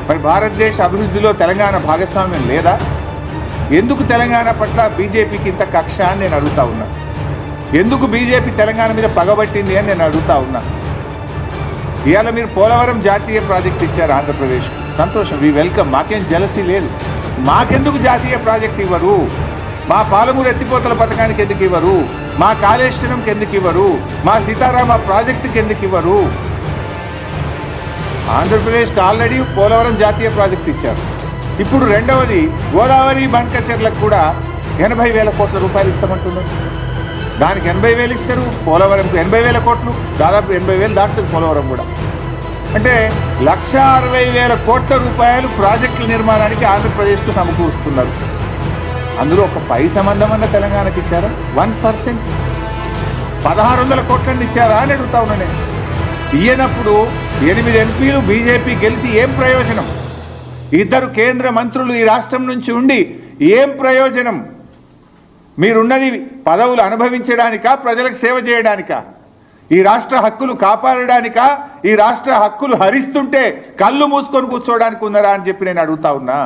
మరి భారతదేశ అభివృద్ధిలో తెలంగాణ భాగస్వామ్యం లేదా? ఎందుకు తెలంగాణ పట్ల బీజేపీకి ఇంత కక్ష అని నేను అడుగుతా ఉన్నా. ఎందుకు బీజేపీ తెలంగాణ మీద పగబట్టింది అని నేను అడుగుతా ఉన్నా. ఇవాళ మీరు పోలవరం జాతీయ ప్రాజెక్ట్ ఇచ్చారు ఆంధ్రప్రదేశ్, సంతోషం, వీ వెల్కమ్. మాకేం జలసీ లేదు. మాకెందుకు జాతీయ ప్రాజెక్ట్ ఇవ్వరు? మా పాలమూరు ఎత్తిపోతల పథకానికి ఎందుకు ఇవ్వరు? మా కాళేశ్వరంకి ఎందుకు ఇవ్వరు? మా సీతారామ ప్రాజెక్టుకి ఎందుకు ఇవ్వరు? ఆంధ్రప్రదేశ్కి ఆల్రెడీ పోలవరం జాతీయ ప్రాజెక్ట్ ఇచ్చారు. ఇప్పుడు రెండవది గోదావరి బండ్కచెర్లకు కూడా 80,000 కోట్ల రూపాయలు ఇస్తామంటున్నారు. దానికి 80,000 ఇస్తారు, పోలవరంకు 80,000 కోట్లు, దాదాపు 80,000 దాటుతుంది పోలవరం కూడా. అంటే 1,60,000 కోట్ల రూపాయలు ప్రాజెక్టుల నిర్మాణానికి ఆంధ్రప్రదేశ్కు సమకూరుస్తున్నారు. అందులో ఒక పై సంబంధం అన్న తెలంగాణకి ఇచ్చారా? 1%. 1,600 కోట్లని ఇచ్చారా అని అడుగుతా ఉన్నా నేను. ఇయ్యనప్పుడు 8 ఎంపీలు బీజేపీ గెలిచి ఏం ప్రయోజనం? 2 కేంద్ర మంత్రులు ఈ రాష్ట్రం నుంచి ఉండి ఏం ప్రయోజనం? మీరున్నది పదవులు అనుభవించడానికా, ప్రజలకు సేవ చేయడానికా? ఈ రాష్ట్ర హక్కులు కాపాడడానికా? ఈ రాష్ట్ర హక్కులు హరిస్తుంటే కళ్ళు మూసుకొని కూర్చోవడానికి ఉన్నారా అని చెప్పి నేను అడుగుతా ఉన్నా.